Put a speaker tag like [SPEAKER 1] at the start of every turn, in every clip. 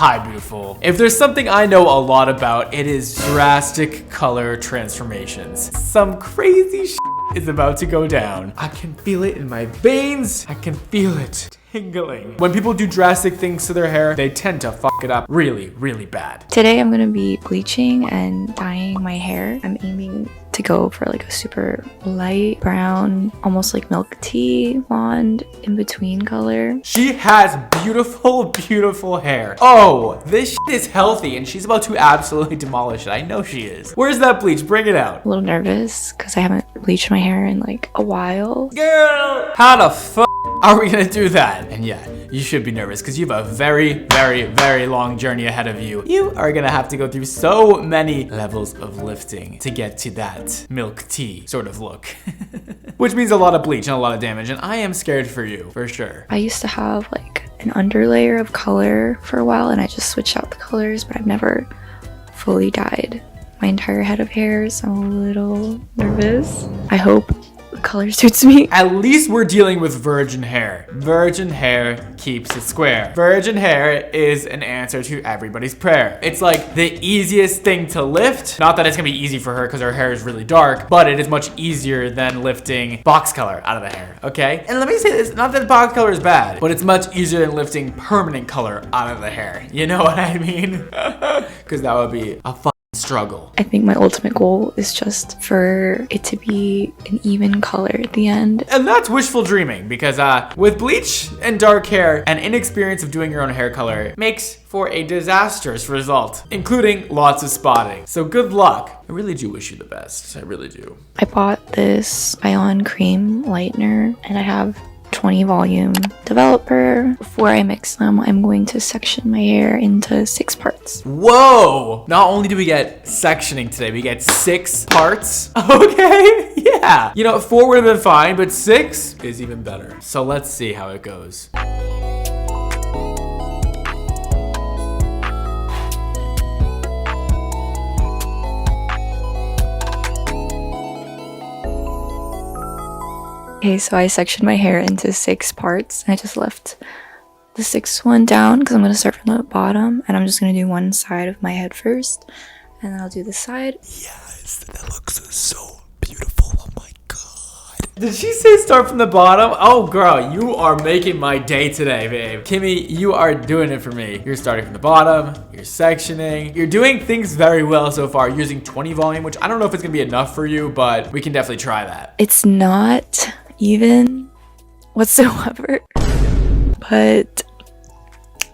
[SPEAKER 1] Hi, beautiful. If there's something I know a lot about, it is drastic color transformations. Some crazy shit is about to go down. I can feel it in my veins. I can feel it tingling. When people do drastic things to their hair, they tend to fuck it up really, really bad.
[SPEAKER 2] Today I'm gonna be bleaching and dyeing my hair. I'm aiming to go for like a super light brown, almost like milk tea, blonde, in between color.
[SPEAKER 1] She has beautiful, beautiful hair. Oh, this shit is healthy and she's about to absolutely demolish it. I know she is. Where's that bleach? Bring it out.
[SPEAKER 2] A little nervous because I haven't bleached my hair in like a while.
[SPEAKER 1] Girl, how the fuck are we gonna do that? And yeah, you should be nervous because you have a very, very, very long journey ahead of you. You are gonna have to go through so many levels of lifting to get to that milk tea sort of look. Which means a lot of bleach and a lot of damage, and I am scared for you, for sure.
[SPEAKER 2] I used to have like an underlayer of color for a while and I just switched out the colors, but I've never fully dyed my entire head of hair, so I'm a little nervous. I hope the color suits me.
[SPEAKER 1] At least we're dealing with virgin hair. Virgin hair keeps it square. Virgin hair is an answer to everybody's prayer. It's like the easiest thing to lift. Not that it's gonna be easy for her because her hair is really dark, but it is much easier than lifting box color out of the hair, okay? And let me say this, not that box color is bad, but it's much easier than lifting permanent color out of the hair. You know what I mean? Because that would be a struggle.
[SPEAKER 2] I think my ultimate goal is just for it to be an even color at the end.
[SPEAKER 1] And that's wishful dreaming because with bleach and dark hair and inexperience of doing your own hair color makes for a disastrous result, including lots of spotting. So good luck. I really do wish you the best. I really do.
[SPEAKER 2] I bought this Ion Cream Lightener and I have 20 volume developer. Before I mix them, I'm going to section my hair into 6 parts.
[SPEAKER 1] Whoa! Not only do we get sectioning today, we get 6 parts. Okay, yeah. You know, 4 would have been fine, but 6 is even better. So let's see how it goes.
[SPEAKER 2] Okay, so I sectioned my hair into 6 parts and I just left the 6th one down because I'm going to start from the bottom and I'm just going to do one side of my head first and then I'll do the side.
[SPEAKER 1] Yes, that looks so beautiful. Oh my god. Did she say start from the bottom? Oh girl, you are making my day today, babe. Kimmy, you are doing it for me. You're starting from the bottom, you're sectioning. You're doing things very well so far, using 20 volume, which I don't know if it's going to be enough for you, but we can definitely try that.
[SPEAKER 2] It's not even whatsoever, but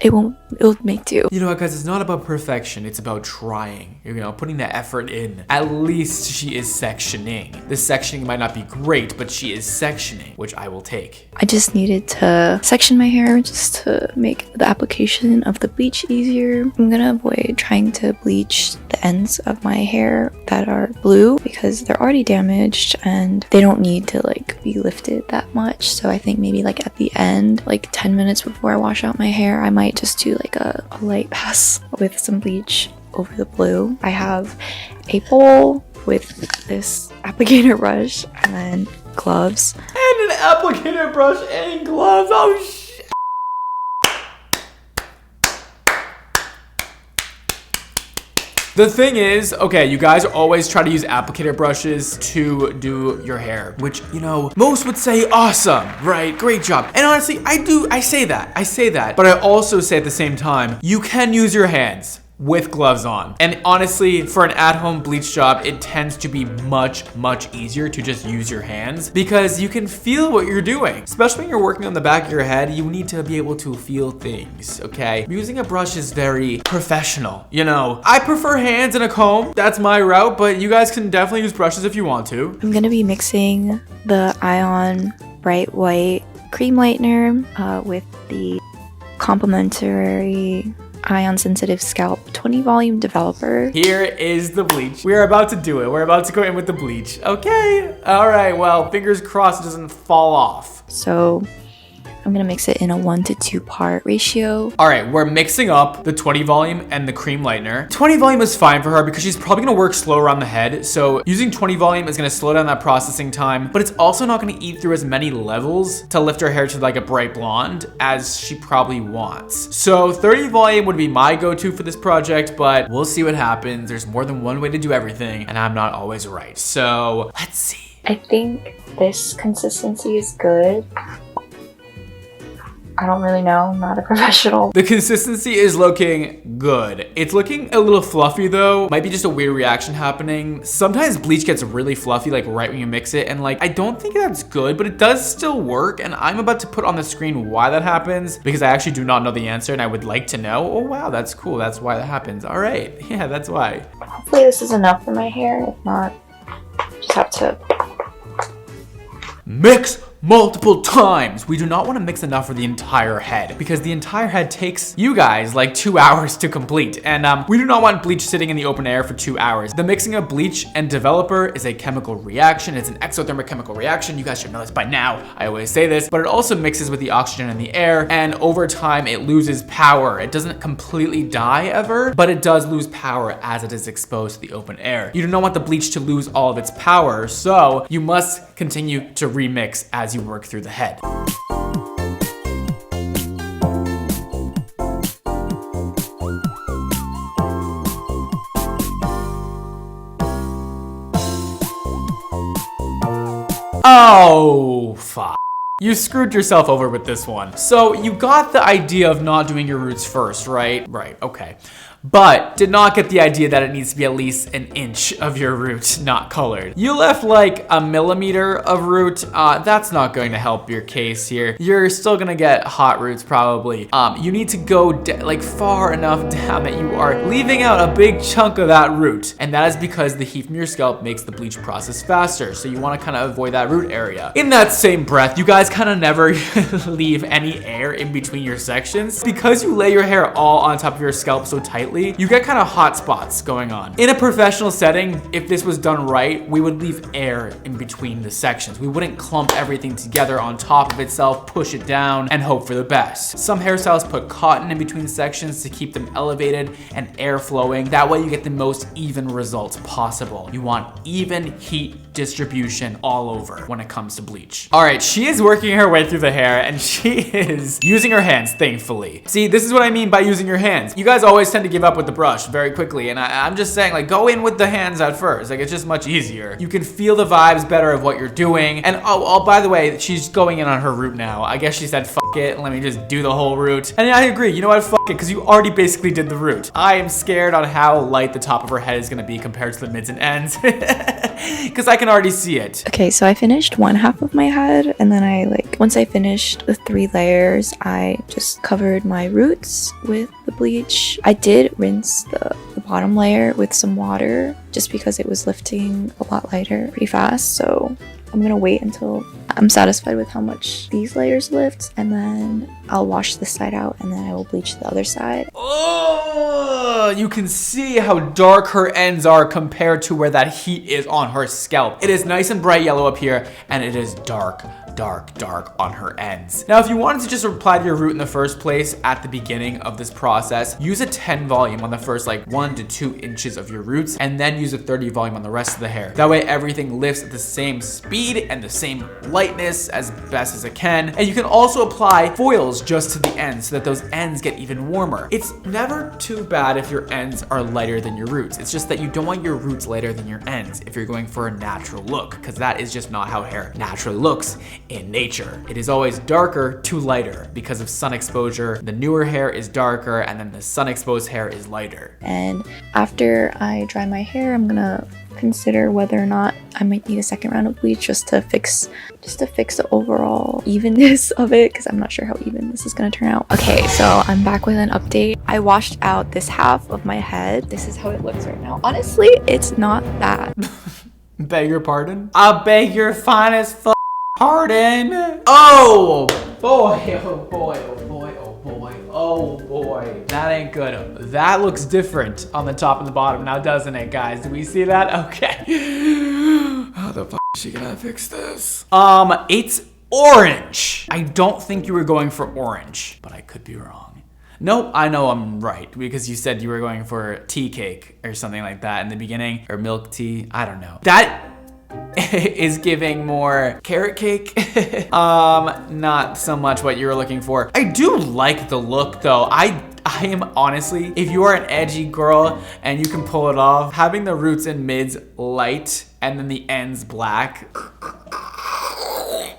[SPEAKER 2] it'll make do.
[SPEAKER 1] You know what, guys, it's not about perfection, it's about trying, you know, putting the effort in. At least she is sectioning. The sectioning might not be great, but she is sectioning, which I will take.
[SPEAKER 2] I just needed to section my hair just to make the application of the bleach easier. I'm gonna avoid trying to bleach the ends of my hair that are blue because they're already damaged and they don't need to like be lifted that much. So I think maybe like at the end, like 10 minutes before I wash out my hair, I might just do like a light pass with some bleach over the blue. I have a bowl with this applicator brush and then gloves.
[SPEAKER 1] And an applicator brush and gloves. Oh shit. The thing is, okay, you guys always try to use applicator brushes to do your hair, which, you know, most would say awesome, right? Great job. And honestly, I say that, but I also say at the same time, you can use your hands with gloves on. And honestly, for an at-home bleach job, it tends to be much easier to just use your hands because you can feel what you're doing. Especially when you're working on the back of your head, you need to be able to feel things, okay? Using a brush is very professional, you know? I prefer hands and a comb. That's my route, but you guys can definitely use brushes if you want to.
[SPEAKER 2] I'm gonna be mixing the Ion Bright White Cream Lightener with the complimentary Ion Sensitive Scalp 20 volume developer.
[SPEAKER 1] Here is the bleach. We're about to do it. We're about to go in with the bleach. Okay. All right. Well, fingers crossed it doesn't fall off.
[SPEAKER 2] So I'm gonna mix it in a 1 to 2 part ratio.
[SPEAKER 1] All right, we're mixing up the 20 volume and the cream lightener. 20 volume is fine for her because she's probably gonna work slow around the head. So using 20 volume is gonna slow down that processing time, but it's also not gonna eat through as many levels to lift her hair to like a bright blonde as she probably wants. So 30 volume would be my go-to for this project, but we'll see what happens. There's more than one way to do everything, and I'm not always right. So let's see.
[SPEAKER 2] I think this consistency is good. I don't really know, I'm not a professional.
[SPEAKER 1] The consistency is looking good. It's looking a little fluffy though. Might be just a weird reaction happening. Sometimes bleach gets really fluffy like right when you mix it, and like I don't think that's good, but it does still work, and I'm about to put on the screen why that happens because I actually do not know the answer and I would like to know. Oh wow, that's cool. That's why that happens. All right. Yeah, that's why.
[SPEAKER 2] Hopefully this is enough for my hair. If not, just have to
[SPEAKER 1] mix multiple times. We do not want to mix enough for the entire head because the entire head takes you guys like 2 hours to complete, and we do not want bleach sitting in the open air for 2 hours. The mixing of bleach and developer is a chemical reaction. It's an exothermic chemical reaction. You guys should know this by now. I always say this, but it also mixes with the oxygen in the air, and over time it loses power. It doesn't completely die ever, but it does lose power as it is exposed to the open air. You do not want the bleach to lose all of its power, so you must continue to remix as you work through the head. Oh, fuck. You screwed yourself over with this one. So you got the idea of not doing your roots first, right? Right, okay. But did not get the idea that it needs to be at least an inch of your root not colored. You left like a millimeter of root. That's not going to help your case here. You're still gonna get hot roots probably. You need to go like far enough down that you are leaving out a big chunk of that root. And that is because the heat from your scalp makes the bleach process faster. So you wanna kind of avoid that root area. In that same breath, you guys kind of never leave any air in between your sections. Because you lay your hair all on top of your scalp so tightly, you get kind of hot spots going on. In a professional setting, if this was done right, we would leave air in between the sections. We wouldn't clump everything together on top of itself, push it down, and hope for the best. Some hairstyles put cotton in between sections to keep them elevated and air flowing. That way you get the most even results possible. You want even heat distribution all over when it comes to bleach. All right, she is working her way through the hair and she is using her hands, thankfully. See, this is what I mean by using your hands. You guys always tend to give up with the brush very quickly, and I'm just saying, like, go in with the hands at first. Like, it's just much easier. You can feel the vibes better of what you're doing. And oh, by the way, she's going in on her root now. I guess she said, fuck it, let me just do the whole root. And I agree, you know what, fuck it, because you already basically did the root. I am scared on how light the top of her head is gonna be compared to the mids and ends, because I can already see it.
[SPEAKER 2] Okay, so I finished one half of my head, and then once I finished the 3 layers, I just covered my roots with the bleach. I did rinse the bottom layer with some water just because it was lifting a lot lighter pretty fast, so I'm gonna wait until I'm satisfied with how much these layers lift, and then I'll wash this side out, and then I will bleach the other side.
[SPEAKER 1] Oh, you can see how dark her ends are compared to where that heat is on her scalp. It is nice and bright yellow up here, and it is dark on her ends. Now, if you wanted to just apply to your root in the first place at the beginning of this process, use a 10 volume on the first like 1 to 2 inches of your roots, and then use a 30 volume on the rest of the hair. That way everything lifts at the same speed and the same lightness as best as it can. And you can also apply foils just to the ends so that those ends get even warmer. It's never too bad if your ends are lighter than your roots. It's just that you don't want your roots lighter than your ends if you're going for a natural look, because that is just not how hair naturally looks in nature. It is always darker to lighter because of sun exposure. The newer hair is darker, and then the sun exposed hair is lighter.
[SPEAKER 2] And after I dry my hair, I'm gonna consider whether or not I might need a second round of bleach just to fix the overall evenness of it, because I'm not sure how even this is gonna turn out. Okay, so I'm back with an update. I washed out this half of my head. This is how it looks right now. Honestly, it's not bad.
[SPEAKER 1] Beg your pardon? I beg your finest pardon. Oh boy, oh boy, oh boy, oh boy, oh boy. That ain't good. That looks different on the top and the bottom now, doesn't it, guys? Do we see that? Okay. How the f is she gonna fix this? It's orange. I don't think you were going for orange, but I could be wrong. Nope, I know I'm right because you said you were going for tea cake or something like that in the beginning, or milk tea. I don't know. That is giving more carrot cake. Not so much what you were looking for. I do like the look though. I am honestly, if you are an edgy girl and you can pull it off, having the roots and mids light and then the ends black. I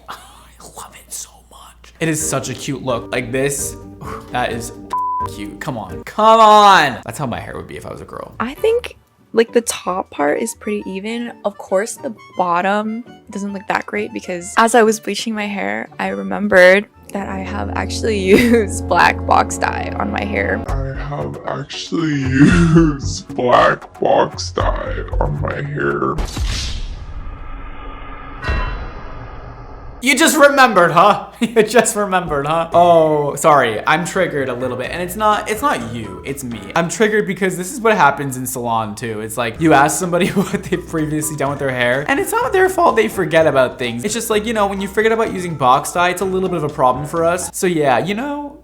[SPEAKER 1] love it so much. It is such a cute look. Like this, that is cute. Come on. Come on. That's how my hair would be if I was a girl.
[SPEAKER 2] I think like the top part is pretty even. Of course, the bottom doesn't look that great because as I was bleaching my hair, I remembered that I have actually used black box dye on my hair.
[SPEAKER 3] I have actually used black box dye on my hair.
[SPEAKER 1] You just remembered, huh? You just remembered, huh? Oh, sorry. I'm triggered a little bit. And it's not you, it's me. I'm triggered because this is what happens in salon too. It's like you ask somebody what they've previously done with their hair and it's not their fault they forget about things. It's just like, you know, when you forget about using box dye, it's a little bit of a problem for us. So yeah, you know,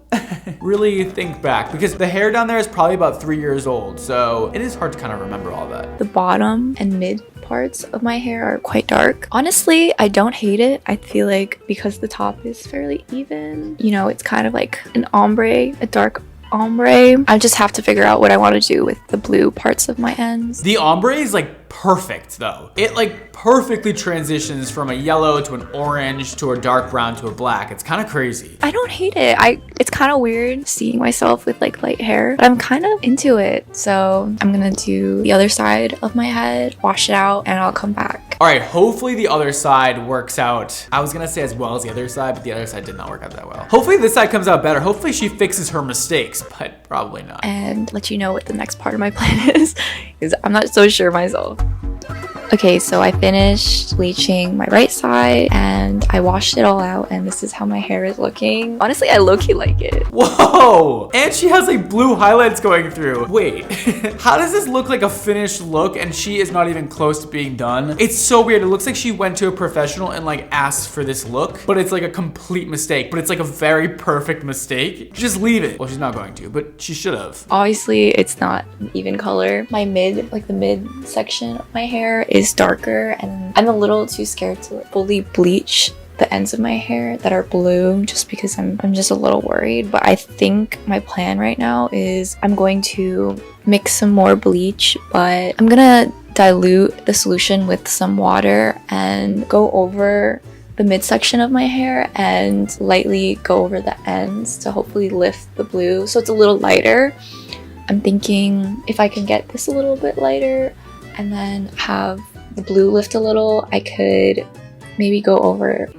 [SPEAKER 1] really think back because the hair down there is probably about 3 years old. So it is hard to kind of remember all that.
[SPEAKER 2] The bottom and mid parts of my hair are quite dark. Honestly, I don't hate it. I feel like because the top is fairly even, you know, it's kind of like an ombre, a dark ombre. I just have to figure out what I want to do with the blue parts of my ends.
[SPEAKER 1] The ombre is like perfect though. It like perfectly transitions from a yellow to an orange to a dark brown to a black. It's kind of crazy.
[SPEAKER 2] I don't hate it. It's kind of weird seeing myself with like light hair, but I'm kind of into it. So I'm gonna do the other side of my head, wash it out, and I'll come back.
[SPEAKER 1] All right, hopefully the other side works out. I was gonna say as well as the other side, but the other side did not work out that well. Hopefully this side comes out better. Hopefully she fixes her mistakes, but probably not.
[SPEAKER 2] And let you know what the next part of my plan is, because I'm not so sure myself. Okay, so I finished bleaching my right side and I washed it all out and this is how my hair is looking. Honestly, I low-key like it.
[SPEAKER 1] Whoa! And she has like blue highlights going through. Wait, how does this look like a finished look and she is not even close to being done? It's so weird. It looks like she went to a professional and like asked for this look, but it's like a complete mistake, but it's like a very perfect mistake. Just leave it. Well, she's not going to, but she should have.
[SPEAKER 2] Obviously, it's not an even color. My mid, like the mid section of my hair is darker and I'm a little too scared to fully bleach the ends of my hair that are blue just because I'm just a little worried. But I think my plan right now is I'm going to mix some more bleach, but I'm gonna dilute the solution with some water and go over the midsection of my hair and lightly go over the ends to hopefully lift the blue so it's a little lighter. I'm thinking if I can get this a little bit lighter and then have the blue lift a little, I could maybe go over.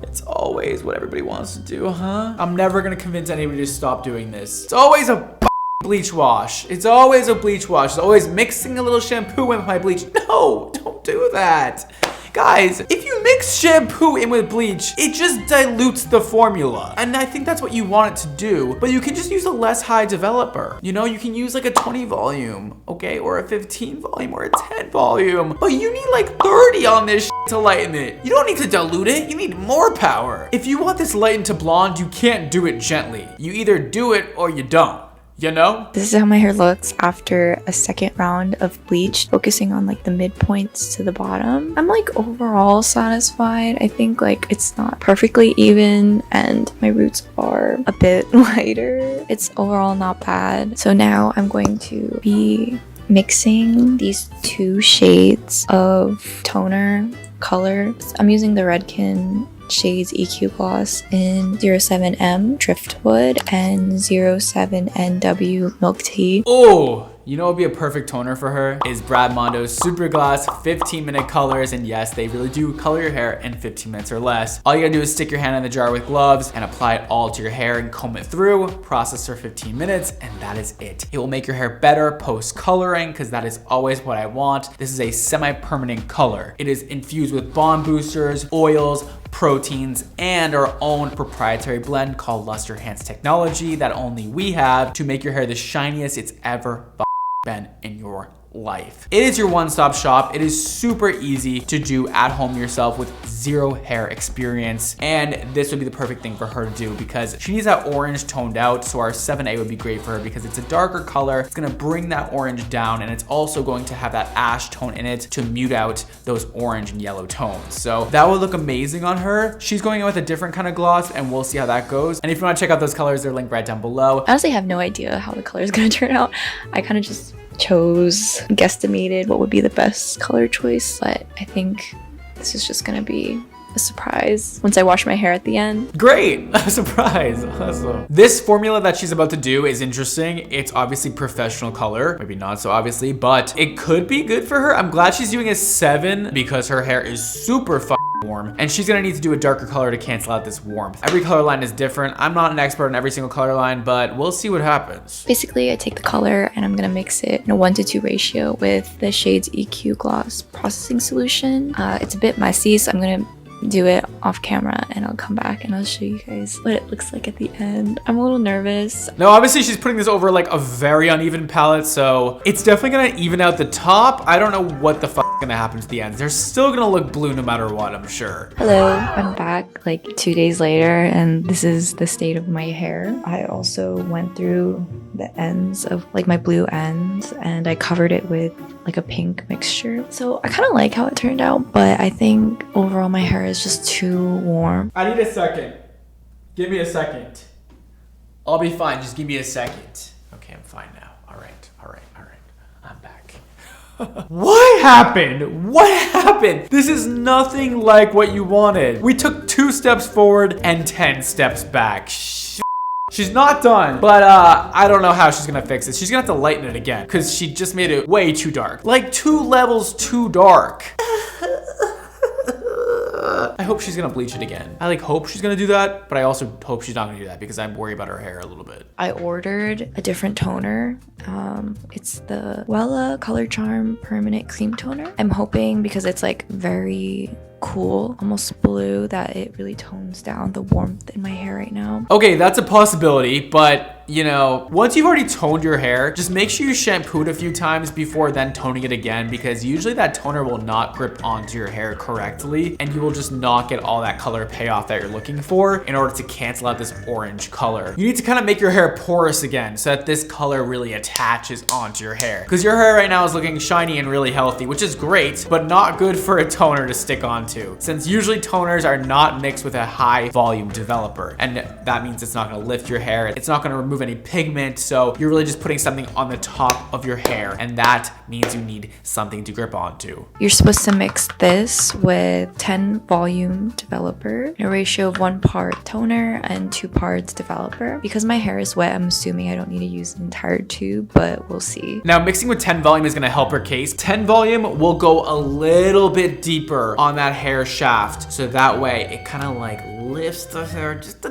[SPEAKER 1] It's always what everybody wants to do, huh? I'm never gonna convince anybody to stop doing this. It's always a bleach wash. It's always a bleach wash. It's always mixing a little shampoo in with my bleach. No, don't do that. Guys, if you mix shampoo in with bleach, it just dilutes the formula. And I think that's what you want it to do. But you can just use a less high developer. You know, you can use like a 20 volume, okay? Or a 15 volume or a 10 volume. But you need like 30 on this to lighten it. You don't need to dilute it. You need more power. If you want this lightened to blonde, you can't do it gently. You either do it or you don't. You know?
[SPEAKER 2] This is how my hair looks after a second round of bleach, focusing on like the midpoints to the bottom. I'm like overall satisfied. I think like it's not perfectly even and my roots are a bit lighter. It's overall not bad. So now I'm going to be mixing these two shades of toner color. I'm using the Redken shades EQ Gloss in 07M Driftwood and 07NW Milk Tea.
[SPEAKER 1] Oh, you know what would be a perfect toner for her? Is Brad Mondo's Super Gloss 15-minute colors. And yes, they really do color your hair in 15 minutes or less. All you gotta do is stick your hand in the jar with gloves and apply it all to your hair and comb it through, process for 15 minutes, and that is it. It will make your hair better post-coloring because that is always what I want. This is a semi-permanent color. It is infused with bond boosters, oils, proteins, and our own proprietary blend called Luster Enhanced Technology that only we have to make your hair the shiniest it's ever been in your life. It is your one-stop shop. It is super easy to do at home yourself with zero hair experience, and this would be the perfect thing for her to do because she needs that orange toned out. So our 7A would be great for her because it's a darker color. It's gonna bring that orange down, and it's also going to have that ash tone in it to mute out those orange and yellow tones. So that would look amazing on her. She's going in with a different kind of gloss, and we'll see how that goes. And if you want to check out those colors, they're linked right down below.
[SPEAKER 2] I honestly have no idea how the color is gonna turn out. I kind of just guesstimated what would be the best color choice, but I think this is just gonna be a surprise once I wash my hair at the end.
[SPEAKER 1] Great, a surprise, awesome. This formula that she's about to do is interesting. It's obviously professional color, maybe not so obviously, but it could be good for her. I'm glad she's doing a 7 because her hair is super warm, and she's gonna need to do a darker color to cancel out this warmth. Every color line is different. I'm not an expert on every single color line, but we'll see what happens.
[SPEAKER 2] Basically, I take the color and I'm gonna mix it in a 1:2 ratio with the Shades EQ Gloss Processing Solution. It's a bit messy, so I'm gonna do it off camera and I'll come back and I'll show you guys what it looks like at the end. I'm a little nervous.
[SPEAKER 1] Now, obviously she's putting this over like a very uneven palette, so it's definitely gonna even out the top. I don't know what the fuck is gonna happen to the ends. They're still gonna look blue no matter what, I'm sure.
[SPEAKER 2] Hello, I'm back like 2 days later and this is the state of my hair. I also went through the ends of like my blue ends and I covered it with like a pink mixture. So I kind of like how it turned out, but I think overall my hair is just too warm.
[SPEAKER 1] I need a second. Give me a second. I'll be fine, just give me a second. Okay, I'm fine now. All right. I'm back. What happened? What happened? This is nothing like what you wanted. We took 2 steps forward and 10 steps back. She's not done, but I don't know how she's gonna fix it. She's gonna have to lighten it again because she just made it way too dark. Like 2 levels too dark. I hope she's gonna bleach it again. I like hope she's gonna do that, but I also hope she's not gonna do that because I'm worried about her hair a little bit.
[SPEAKER 2] I ordered a different toner. It's the Wella Color Charm Permanent Cream Toner. I'm hoping because it's like very cool, almost blue, that it really tones down the warmth in my hair right now.
[SPEAKER 1] Okay, that's a possibility, but you know, once you've already toned your hair, just make sure you shampoo it a few times before then toning it again, because usually that toner will not grip onto your hair correctly and you will just not get all that color payoff that you're looking for in order to cancel out this orange color. You need to kind of make your hair porous again so that this color really attaches onto your hair, because your hair right now is looking shiny and really healthy, which is great, but not good for a toner to stick onto, since usually toners are not mixed with a high volume developer, and that means it's not going to lift your hair, it's not going to remove any pigment, so you're really just putting something on the top of your hair, and that means you need something to grip onto.
[SPEAKER 2] You're supposed to mix this with 10 volume developer in a ratio of 1 part toner and 2 parts developer. Because my hair is wet, I'm assuming I don't need to use the entire tube, but we'll see.
[SPEAKER 1] Now, mixing with 10 volume is going to help her case. 10 volume will go a little bit deeper on that hair shaft, so that way it kind of like lifts the hair just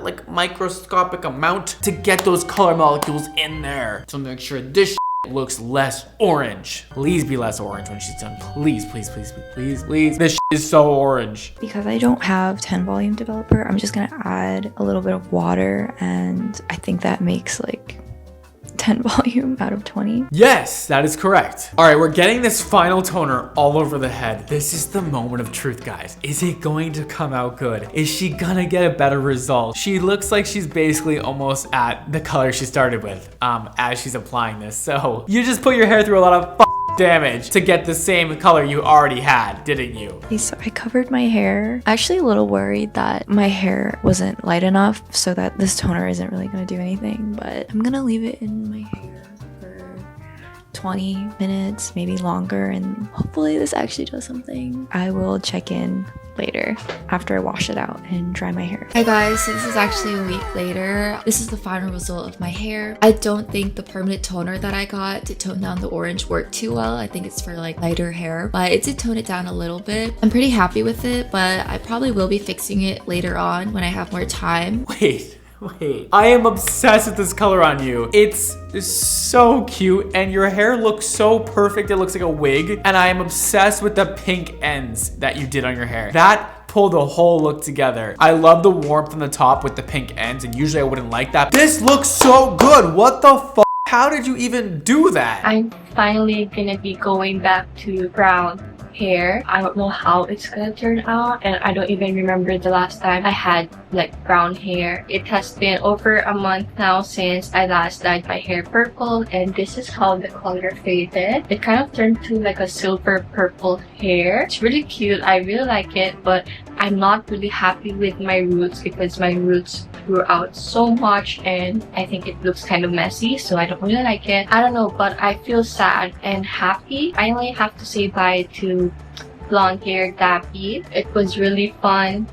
[SPEAKER 1] like microscopic amount to get those color molecules in there. So make sure this looks less orange. Please be less orange when she's done. Please, please, please, please, please. This is so orange.
[SPEAKER 2] Because I don't have 10 volume developer, I'm just gonna add a little bit of water, and I think that makes like 10 volume out of 20.
[SPEAKER 1] Yes, that is correct. All right, we're getting this final toner all over the head. This is the moment of truth, guys. Is it going to come out good? Is she gonna get a better result? She looks like she's basically almost at the color she started with as she's applying this. So you just put your hair through a lot of damage to get the same color you already had, didn't you?
[SPEAKER 2] Okay, so I covered my hair. Actually a little worried that my hair wasn't light enough so that this toner isn't really gonna do anything, but I'm gonna leave it in my hair for 20 minutes, maybe longer, and hopefully this actually does something. I will check in later after I wash it out and dry my hair. Hi guys, so this is actually a week later. This is the final result of my hair. I don't think the permanent toner that I got to tone down the orange worked too well. I think it's for like lighter hair, but it did tone it down a little bit. I'm pretty happy with it, but I probably will be fixing it later on when I have more time.
[SPEAKER 1] Wait. I am obsessed with this color on you. It's so cute and your hair looks so perfect. It looks like a wig, and I am obsessed with the pink ends that you did on your hair. That pulled the whole look together. I love the warmth on the top with the pink ends, and usually I wouldn't like that. This looks so good. What the fuck? How did you even do that?
[SPEAKER 4] I'm finally gonna be going back to brown hair. I don't know how it's gonna turn out, and I don't even remember the last time I had like brown hair. It has been over a month now since I last dyed my hair purple, and this is how the color faded. It kind of turned to like a silver purple hair. It's really cute. I really like it, but I'm not really happy with my roots because my roots grew out so much and I think it looks kind of messy, so I don't really like it. I don't know, but I feel sad and happy. I only have to say bye to blonde hair Dappy. It was really fun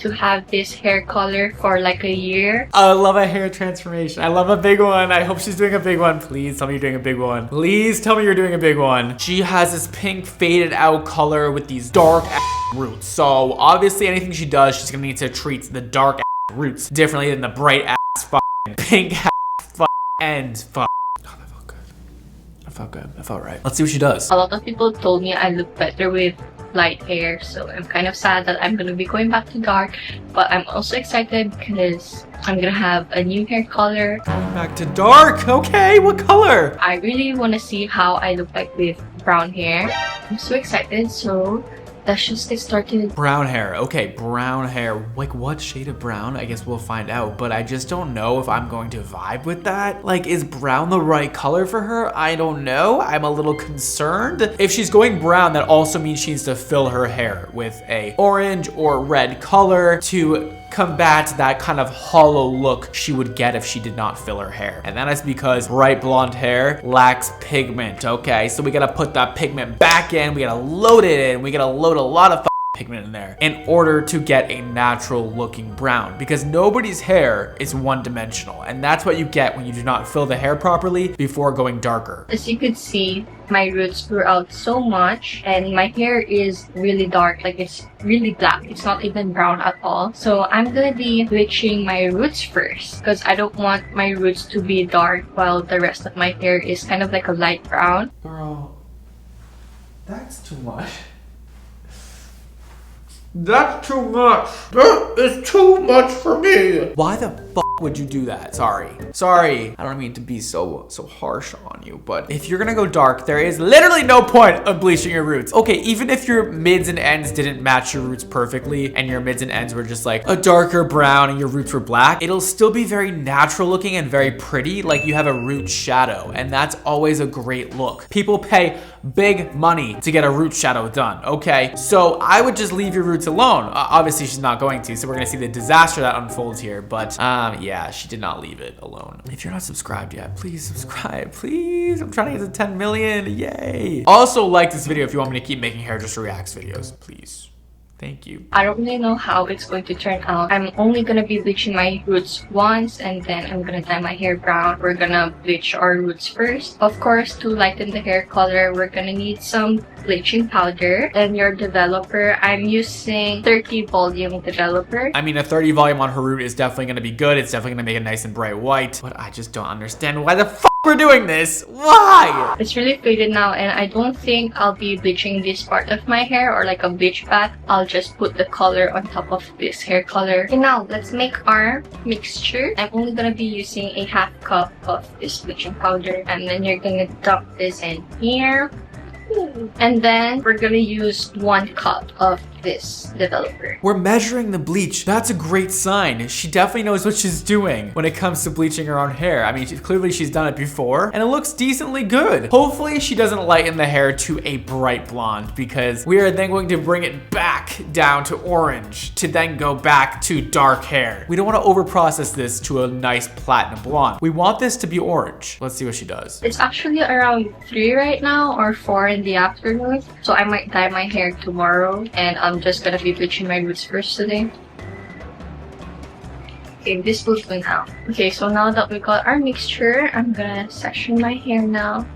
[SPEAKER 4] to have this hair color for like a year.
[SPEAKER 1] I love a hair transformation. I love a big one. I hope she's doing a big one. Please tell me you're doing a big one. Please tell me you're doing a big one. She has this pink faded out color with these dark roots. So obviously anything she does, she's gonna need to treat the dark roots differently than the bright pink and Oh, that felt good. That felt good. That felt right. Let's see what she does.
[SPEAKER 4] A lot of people told me I look better with light hair, so I'm kind of sad that I'm gonna be going back to dark, but I'm also excited because I'm gonna have a new hair color.
[SPEAKER 1] Back to dark. Okay, what color?
[SPEAKER 4] I really want to see how I look like with brown hair. I'm so excited, so let's just get started.
[SPEAKER 1] Brown hair. Okay, brown hair. Like what shade of brown? I guess we'll find out, but I just don't know if I'm going to vibe with that. Like, is brown the right color for her? I don't know. I'm a little concerned. If she's going brown, that also means she needs to fill her hair with a orange or red color to combat that kind of hollow look she would get if she did not fill her hair. And that is because bright blonde hair lacks pigment. Okay, so we gotta put that pigment back in, we gotta load it in, we gotta load a lot of pigment in there in order to get a natural looking brown, because nobody's hair is one-dimensional, and that's what you get when you do not fill the hair properly before going darker.
[SPEAKER 4] As you could see, my roots grew out so much and my hair is really dark, like it's really black. It's not even brown at all. So I'm gonna be bleaching my roots first because I don't want my roots to be dark while the rest of my hair is kind of like a light brown.
[SPEAKER 1] Girl, that's too much. That's too much. That is too much for me. Why the fuck would you do that? Sorry. I don't mean to be so harsh on you, but if you're gonna go dark, there is literally no point of bleaching your roots. Okay, even if your mids and ends didn't match your roots perfectly and your mids and ends were just like a darker brown and your roots were black, it'll still be very natural looking and very pretty, like you have a root shadow, and that's always a great look. People pay big money to get a root shadow done, okay? So I would just leave your roots alone. Obviously she's not going to, so we're gonna see the disaster that unfolds here, but yeah, she did not leave it alone. If you're not subscribed yet, please subscribe, please. I'm trying to get to 10 million, yay. Also like this video if you want me to keep making Hairdresser Reacts videos, please. Thank you.
[SPEAKER 4] I don't really know how it's going to turn out. I'm only gonna be bleaching my roots once and then I'm gonna dye my hair brown. We're gonna bleach our roots first. Of course, to lighten the hair color, we're gonna need some bleaching powder. And your developer, I'm using 30 volume developer.
[SPEAKER 1] I mean, a 30 volume on her root is definitely gonna be good. It's definitely gonna make it nice and bright white. But I just don't understand why the fuck we're doing this. Why?
[SPEAKER 4] It's really faded now and I don't think I'll be bleaching this part of my hair or like a bleach bath. I'll just put the color on top of this hair color. Okay, now let's make our mixture. I'm only gonna be using a half cup of this bleaching powder and then you're gonna dump this in here. And then we're gonna use 1 cup of this developer.
[SPEAKER 1] We're measuring the bleach. That's a great sign. She definitely knows what she's doing when it comes to bleaching her own hair. I mean, clearly she's done it before and it looks decently good. Hopefully she doesn't lighten the hair to a bright blonde, because we are then going to bring it back down to orange to then go back to dark hair. We don't want to over process this to a nice platinum blonde. We want this to be orange. Let's see what she does.
[SPEAKER 4] It's actually around 3 right now or 4 in the afternoon. So I might dye my hair tomorrow and I'm just gonna be bleaching my roots first today. Okay, this will do now. Okay, so now that we got our mixture, I'm gonna section my hair now.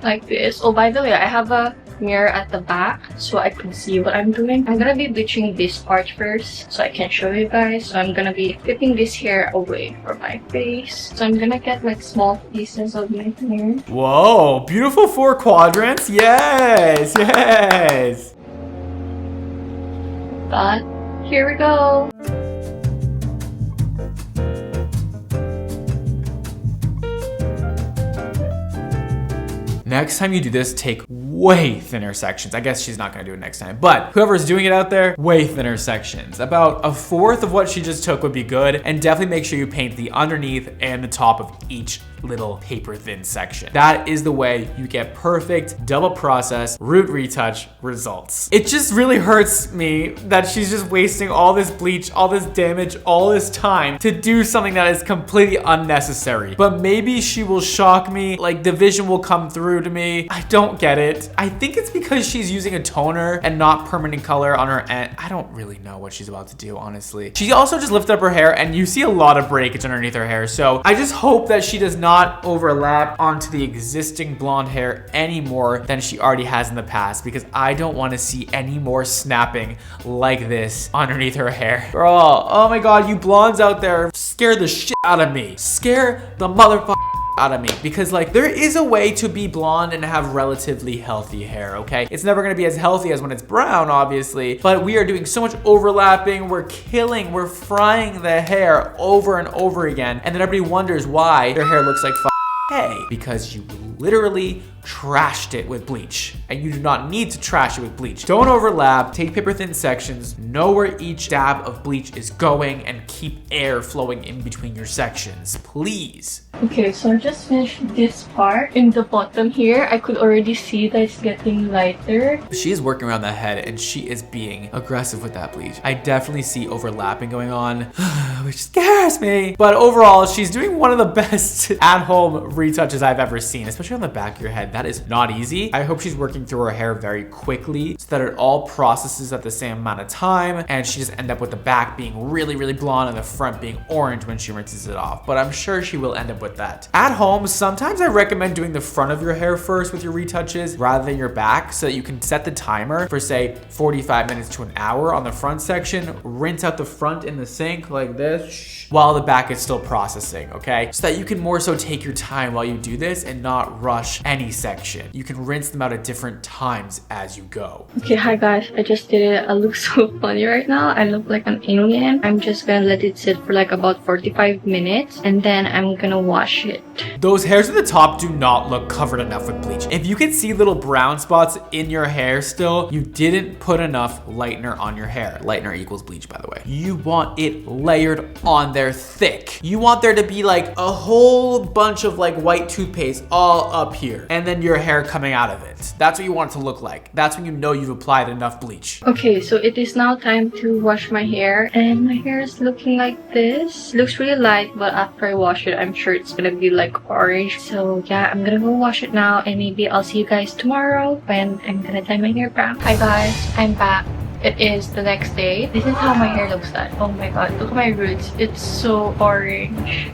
[SPEAKER 4] Like this. Oh, by the way, I have a mirror at the back so I can see what I'm doing. I'm gonna be bleaching this part first so I can show you guys. So I'm gonna be flipping this hair away from my face. So I'm gonna get like small pieces of my hair.
[SPEAKER 1] Whoa, beautiful 4 quadrants. Yes, yes.
[SPEAKER 4] But here we go.
[SPEAKER 1] Next time you do this, take way thinner sections. I guess she's not gonna do it next time, but whoever's doing it out there, way thinner sections. About 1/4 of what she just took would be good, and definitely make sure you paint the underneath and the top of each little paper thin section. That is the way you get perfect double process root retouch results. It just really hurts me that she's just wasting all this bleach, all this damage, all this time to do something that is completely unnecessary. But maybe she will shock me, like the vision will come through to me. I don't get it. I think it's because she's using a toner and not permanent color on her end. I don't really know what she's about to do, honestly. She also just lifted up her hair and you see a lot of breakage underneath her hair. So I just hope that she does not overlap onto the existing blonde hair any more than she already has in the past, because I don't want to see any more snapping like this underneath her hair. Girl, oh my god, you blondes out there, scare the shit out of me. Scare the motherfucker out of me, because like there is a way to be blonde and have relatively healthy hair, okay? It's never gonna be as healthy as when it's brown, obviously, but we are doing so much overlapping, we're frying the hair over and over again, and then everybody wonders why their hair looks like hay, because you literally trashed it with bleach, and you do not need to trash it with bleach. Don't overlap, take paper thin sections, know where each dab of bleach is going, and keep air flowing in between your sections, please.
[SPEAKER 4] Okay, so I just finished this part. In the bottom here, I could already see that it's getting lighter.
[SPEAKER 1] She is working around the head and she is being aggressive with that bleach. I definitely see overlapping going on, which scares me. But overall, she's doing one of the best at-home retouches I've ever seen, especially on the back of your head. That is not easy. I hope she's working through her hair very quickly so that it all processes at the same amount of time, and she just end up with the back being really, really blonde and the front being orange when she rinses it off. But I'm sure she will end up with that. At home, sometimes I recommend doing the front of your hair first with your retouches rather than your back, so that you can set the timer for say 45 minutes to an hour on the front section, rinse out the front in the sink like this while the back is still processing, okay? So that you can more so take your time while you do this and not rush any section. You can rinse them out at different times as you go.
[SPEAKER 4] Okay, hi guys, I just did it. I look so funny right now. I look like an alien. I'm just gonna let it sit for like about 45 minutes and then I'm gonna wash it.
[SPEAKER 1] Those hairs at the top do not look covered enough with bleach. If you can see little brown spots in your hair still, you didn't put enough lightener on your hair. Lightener equals bleach, by the way. You want it layered on there thick. You want there to be like a whole bunch of like white toothpaste all up here, and then your hair coming out of it. That's what you want it to look like. That's when you know you've applied enough bleach.
[SPEAKER 4] Okay, so it is now time to wash my hair, and my hair is looking like this. Looks really light, but after I wash it, I'm sure it's gonna be like orange. So yeah, I'm gonna go wash it now, and maybe I'll see you guys tomorrow when I'm gonna dye my hair brown. Hi guys, I'm back. It is the next day. This is how my hair looks like. Oh my god, look at my roots. It's so orange.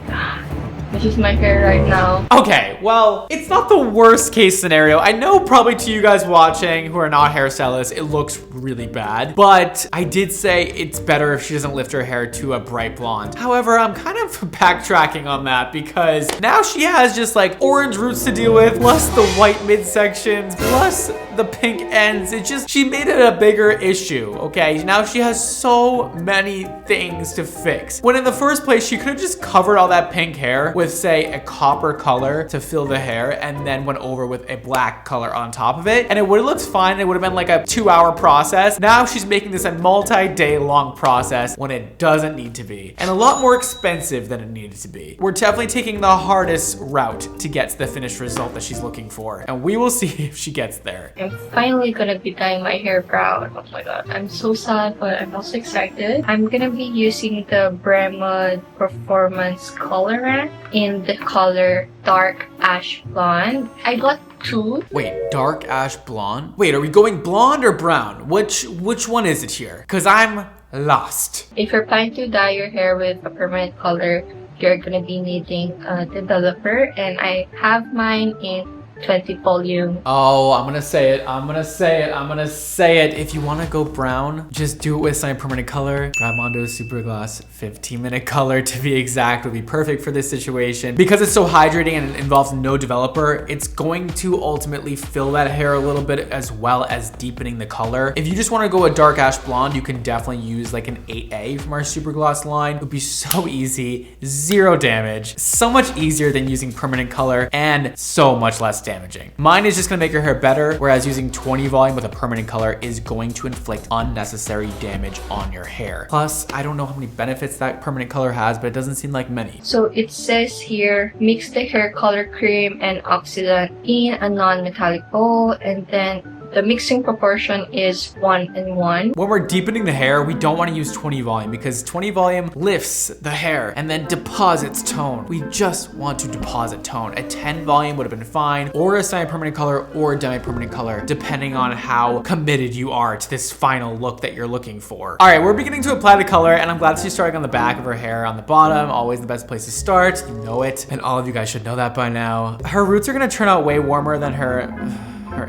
[SPEAKER 4] This is my hair right now.
[SPEAKER 1] Okay, well, it's not the worst case scenario. I know probably to you guys watching who are not hairstylists, it looks really bad, but I did say it's better if she doesn't lift her hair to a bright blonde. However, I'm kind of backtracking on that because now she has just like orange roots to deal with, plus the white midsections, plus the pink ends. It just, she made it a bigger issue, okay? Now she has so many things to fix. When in the first place, she could have just covered all that pink hair with say a copper color to fill the hair and then went over with a black color on top of it, and it would have looked fine. It would have been like a 2-hour process. Now she's making this a multi-day long process when it doesn't need to be, and a lot more expensive than it needed to be. We're definitely taking the hardest route to get to the finished result that she's looking for, and we will see if she gets there.
[SPEAKER 4] I'm finally gonna be dyeing my hair brown. Oh my god, I'm so sad, but I'm also excited. I'm gonna be using the Brunette Performance Colorant in the color Dark Ash Blonde. I got 2.
[SPEAKER 1] Wait, dark ash blonde? Wait, are we going blonde or brown? Which one is it here? Because I'm lost.
[SPEAKER 4] If you're planning to dye your hair with a permanent color, you're gonna be needing a developer, and I have mine in 20 volume.
[SPEAKER 1] Oh, I'm gonna say it. If you wanna go brown, just do it with semi-permanent color. Mondo Super Gloss 15-minute color to be exact would be perfect for this situation. Because it's so hydrating and it involves no developer, it's going to ultimately fill that hair a little bit as well as deepening the color. If you just wanna go a dark ash blonde, you can definitely use like an 8A from our Super Gloss line. It would be so easy, 0 damage, so much easier than using permanent color and so much less damage. damaging. Mine is just gonna make your hair better, whereas using 20 volume with a permanent color is going to inflict unnecessary damage on your hair. Plus, I don't know how many benefits that permanent color has, but it doesn't seem like many.
[SPEAKER 4] So it says here, mix the hair color cream and oxidant in a non-metallic bowl, and then the mixing proportion is 1:1.
[SPEAKER 1] When we're deepening the hair, we don't want to use 20 volume because 20 volume lifts the hair and then deposits tone. We just want to deposit tone. A 10 volume would have been fine, or a semi-permanent color or a demi-permanent color, depending on how committed you are to this final look that you're looking for. All right, we're beginning to apply the color, and I'm glad she's starting on the back of her hair on the bottom. Always the best place to start. You know it, and all of you guys should know that by now. Her roots are gonna turn out way warmer than her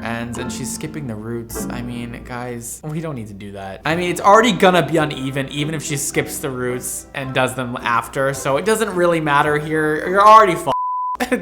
[SPEAKER 1] ends, and she's skipping the roots. I mean, guys, we don't need to do that. I mean, it's already gonna be uneven even if she skips the roots and does them after, so it doesn't really matter here. You're already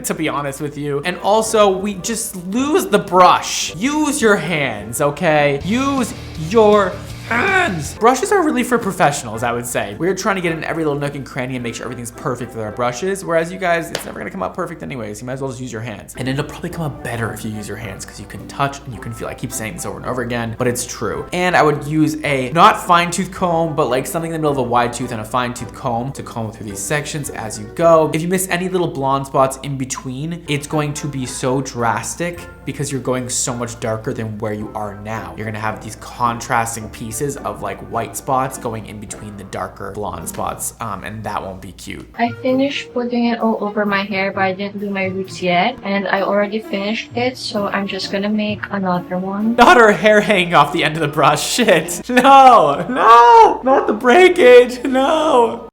[SPEAKER 1] to be honest with you. And also, we just lose the brush. Use your hands, okay? Use your hands. Brushes are really for professionals, I would say. We're trying to get in every little nook and cranny and make sure everything's perfect with our brushes, whereas you guys, it's never gonna come out perfect anyways. You might as well just use your hands. And it'll probably come out better if you use your hands because you can touch and you can feel. I keep saying this over and over again, but it's true. And I would use a, not fine tooth comb, but like something in the middle of a wide tooth and a fine tooth comb to comb through these sections as you go. If you miss any little blonde spots in between, it's going to be so drastic because you're going so much darker than where you are now. You're gonna have these contrasting pieces of like white spots going in between the darker blonde spots, and that won't be cute.
[SPEAKER 4] I finished putting it all over my hair, but I didn't do my roots yet, and I already finished it, so I'm just gonna make another one.
[SPEAKER 1] Not her hair hanging off the end of the brush. Shit. No, no, not the breakage. No.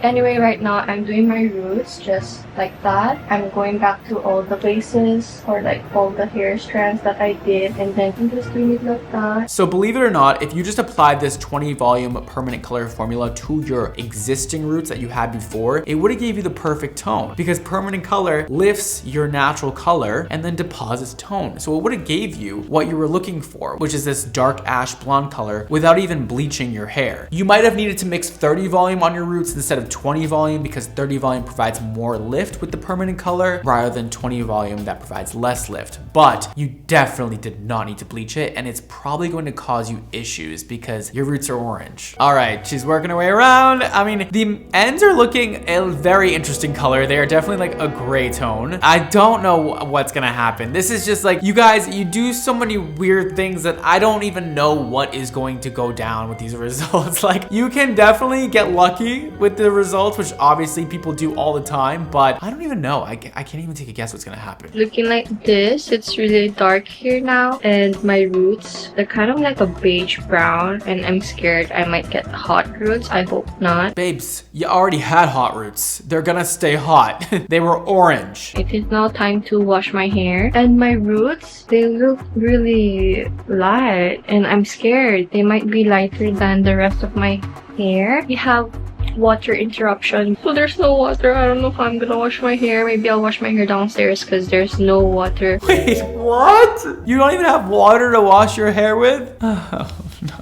[SPEAKER 4] Anyway, right now I'm doing my roots just like that. I'm going back to all the places or like all the hair strands that I did, and then I'm just doing it like that.
[SPEAKER 1] So believe it or not, if you just applied this 20 volume permanent color formula to your existing roots that you had before, it would have gave you the perfect tone because permanent color lifts your natural color and then deposits tone. So it would have gave you what you were looking for, which is this dark ash blonde color without even bleaching your hair. You might have needed to mix 30 volume on your roots instead of 20 volume because 30 volume provides more lift with the permanent color rather than 20 volume that provides less lift. But you definitely did not need to bleach it, and it's probably going to cause you issues because your roots are orange. All right, she's working her way around. I mean, the ends are looking a very interesting color. They are definitely like a gray tone. I don't know what's gonna happen. This is just like, you guys, you do so many weird things that I don't even know what is going to go down with these results. Like, you can definitely get lucky with the results, which obviously people do all the time, but I don't even know. I can't even take a guess what's gonna happen.
[SPEAKER 4] Looking like this, it's really dark here now, and my roots, they're kind of like a beige brown, and I'm scared I might get hot roots. I hope not.
[SPEAKER 1] Babes, you already had hot roots. They're gonna stay hot. They were orange.
[SPEAKER 4] It is now time to wash my hair, and my roots, they look really light, and I'm scared they might be lighter than the rest of my hair. We have water interruption, so there's no water. I don't know how I'm gonna wash my hair. Maybe I'll wash my hair downstairs because there's no water.
[SPEAKER 1] Wait, what? You don't even have water to wash your hair with? Oh no,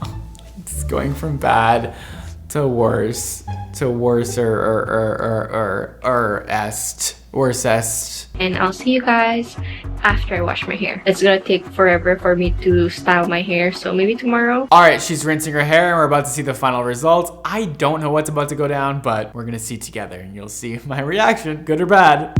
[SPEAKER 1] it's going from bad to worse to worsest.
[SPEAKER 4] And I'll see you guys after I wash my hair. It's gonna take forever for me to style my hair, so maybe tomorrow.
[SPEAKER 1] All right, she's rinsing her hair and we're about to see the final results. I don't know what's about to go down, but we're gonna see together and you'll see my reaction, good or bad.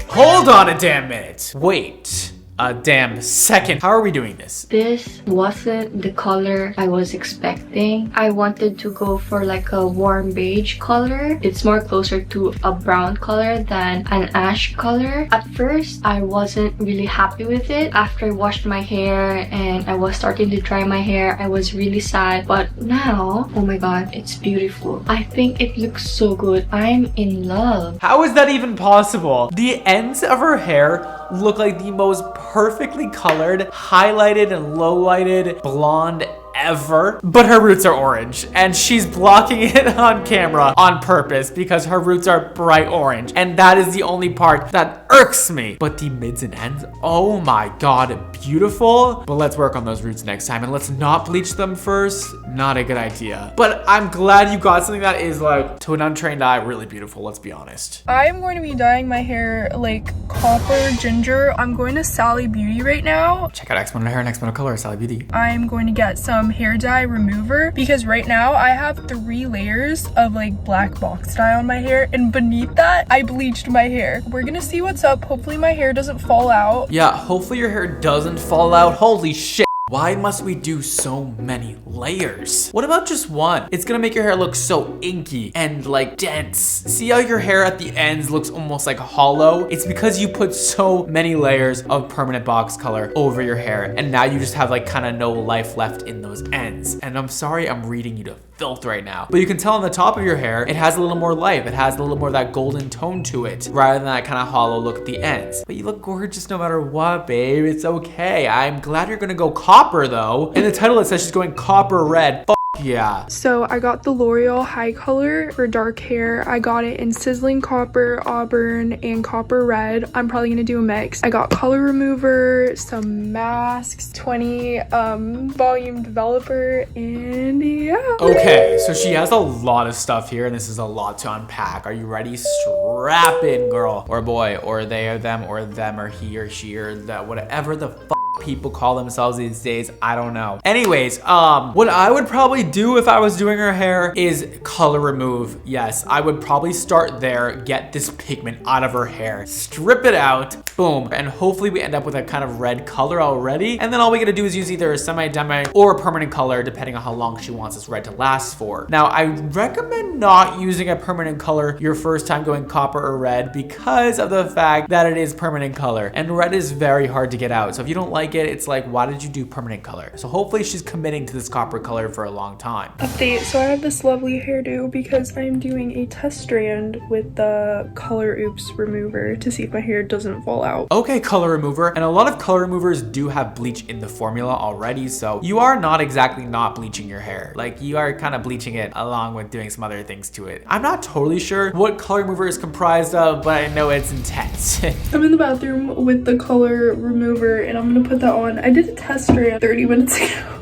[SPEAKER 1] Hold on a damn minute. Wait a damn second. How are we doing this?
[SPEAKER 4] This wasn't the color I was expecting. I wanted to go for like a warm beige color. It's more closer to a brown color than an ash color. At first, I wasn't really happy with it. After I washed my hair and I was starting to dry my hair, I was really sad. But now, oh my god, it's beautiful. I think it looks so good. I'm in love.
[SPEAKER 1] How is that even possible? The ends of her hair look like the most perfectly colored, highlighted and low-lighted blonde ever, but her roots are orange and she's blocking it on camera on purpose because her roots are bright orange, and that is the only part that irks me. But the mids and ends, oh my god, beautiful. But let's work on those roots next time, and let's not bleach them first. Not a good idea. But I'm glad you got something that is like, to an untrained eye, really beautiful, let's be honest.
[SPEAKER 5] I'm going to be dyeing my hair like copper ginger. I'm going to Sally Beauty right now.
[SPEAKER 1] Check out XMONDO hair and XMONDO color, Sally Beauty.
[SPEAKER 5] I'm going to get some hair dye remover because right now I have 3 layers of like black box dye on my hair, and beneath that I bleached my hair. We're gonna see what's up. Hopefully my hair doesn't fall out.
[SPEAKER 1] Yeah, hopefully your hair doesn't fall out. Holy shit. Why must we do so many layers? What about just one? It's gonna make your hair look so inky and like dense. See how your hair at the ends looks almost like hollow? It's because you put so many layers of permanent box color over your hair, and now you just have like kind of no life left in those ends. And I'm sorry I'm reading you to filth right now, but you can tell on the top of your hair, it has a little more life. It has a little more of that golden tone to it rather than that kind of hollow look at the ends. But you look gorgeous no matter what, babe. It's okay. I'm glad you're gonna go copper though. In the title it says she's going copper red. Yeah.
[SPEAKER 5] So I got the L'Oreal High Color for dark hair. I got it in Sizzling Copper, Auburn, and Copper Red. I'm probably gonna do a mix. I got color remover, some masks, 20 volume developer, and yeah.
[SPEAKER 1] Okay, so she has a lot of stuff here, and this is a lot to unpack. Are you ready? Strap in, girl. Or boy, or they, or them, or he, or she, or that, whatever the fuck people call themselves these days. I don't know. Anyways, what I would probably do if I was doing her hair is color remove. Yes, I would probably start there, get this pigment out of her hair, strip it out, boom, and hopefully we end up with a kind of red color already. And then all we gotta do is use either a semi-demi or a permanent color, depending on how long she wants this red to last for. Now, I recommend not using a permanent color your first time going copper or red because of the fact that it is permanent color, and red is very hard to get out. So if you don't like it, it's like, why did you do permanent color? So hopefully she's committing to this copper color for a long time.
[SPEAKER 5] Update, so I have this lovely hairdo because I'm doing a test strand with the Color Oops remover to see if my hair doesn't fall out.
[SPEAKER 1] Okay, color remover, and a lot of color removers do have bleach in the formula already, so you are not exactly not bleaching your hair. Like, you are kind of bleaching it along with doing some other things to it. I'm not totally sure what color remover is comprised of, but I know it's intense.
[SPEAKER 5] I'm in the bathroom with the color remover and I'm gonna put that on. I did a test strand 30 minutes ago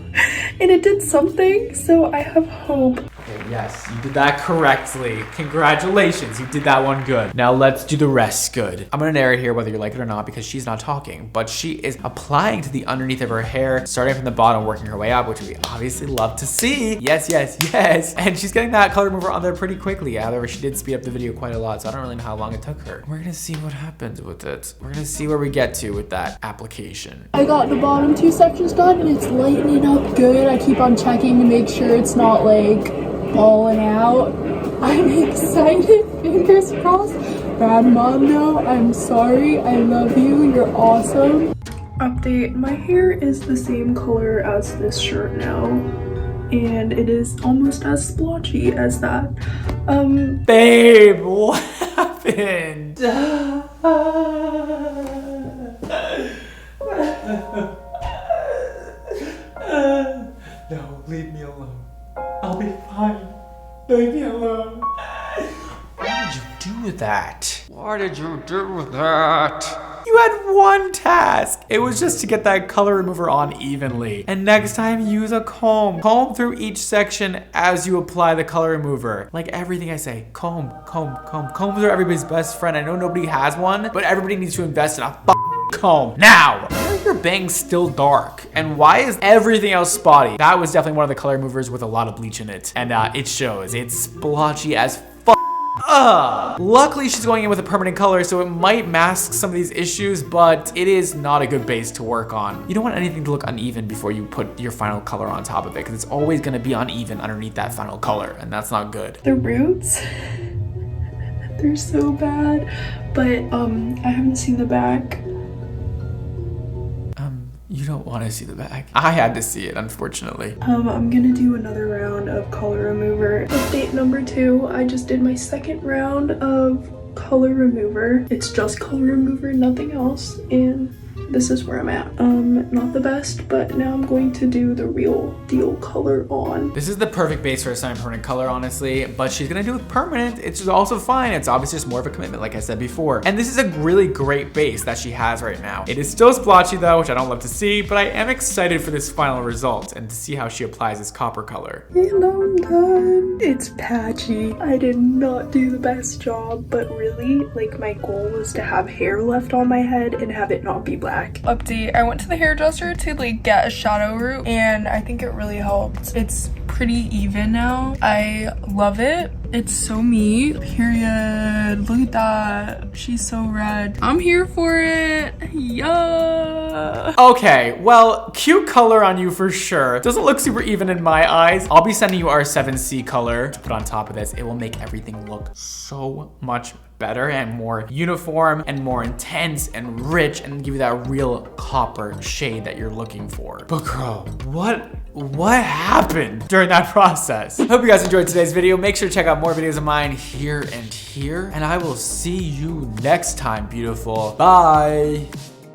[SPEAKER 5] and it did something, so I have hope.
[SPEAKER 1] Okay, yes, you did that correctly. Congratulations, you did that one good. Now let's do the rest good. I'm gonna narrate here whether you like it or not because she's not talking, but she is applying to the underneath of her hair, starting from the bottom, working her way up, which we obviously love to see. Yes, yes, yes. And she's getting that color remover on there pretty quickly. However, she did speed up the video quite a lot, so I don't really know how long it took her. We're gonna see what happens with it. We're gonna see where we get to with that application.
[SPEAKER 6] I got the bottom 2 sections done and it's lightening up good. I keep on checking to make sure it's not like falling out. I'm excited, fingers crossed. Brad Mondo, I'm sorry, I love you, you're awesome.
[SPEAKER 5] Update, my hair is the same color as this shirt now, and it is almost as splotchy as that.
[SPEAKER 1] Babe, what happened? No, leave me alone. I'll be fine. Leave me alone. Why did you do that? Why did you do that? You had one task. It was just to get that color remover on evenly. And next time, use a comb. Comb through each section as you apply the color remover. Like everything I say, comb, comb, comb. Combs are everybody's best friend. I know nobody has one, but everybody needs to invest in a comb now. Why are your bangs still dark? And why is everything else spotty? That was definitely one of the color removers with a lot of bleach in it. And it shows. It's splotchy as fuck. Luckily she's going in with a permanent color, so it might mask some of these issues, but it is not a good base to work on. You don't want anything to look uneven before you put your final color on top of it, because it's always going to be uneven underneath that final color, and that's not good.
[SPEAKER 5] The roots, they're so bad, but I haven't seen the back.
[SPEAKER 1] You don't want to see the back. I had to see it, unfortunately.
[SPEAKER 5] I'm gonna do another round of color remover. Update number 2, I just did my second round of color remover. It's just color remover, nothing else, and this is where I'm at. Not the best, but now I'm going to do the real deal color on.
[SPEAKER 1] This is the perfect base for a semi-permanent color, honestly, but she's gonna do it permanent. It's also fine. It's obviously just more of a commitment, like I said before. And this is a really great base that she has right now. It is still splotchy though, which I don't love to see, but I am excited for this final result and to see how she applies this copper color.
[SPEAKER 5] And I'm done. It's patchy. I did not do the best job, but really, like, my goal was to have hair left on my head and have it not be black. Update, I went to the hairdresser to like get a shadow root and I think it really helped. It's pretty even now. I love it. It's so me. Period. Look at that. She's so red. I'm here for it. Yeah.
[SPEAKER 1] Okay, well, cute color on you for sure. Doesn't look super even in my eyes. I'll be sending you our 7C color to put on top of this. It will make everything look so much better and more uniform and more intense and rich and give you that real copper shade that you're looking for. But girl, what happened during that process? Hope you guys enjoyed today's video. Make sure to check out more videos of mine here and here, and I will see you next time, beautiful. Bye.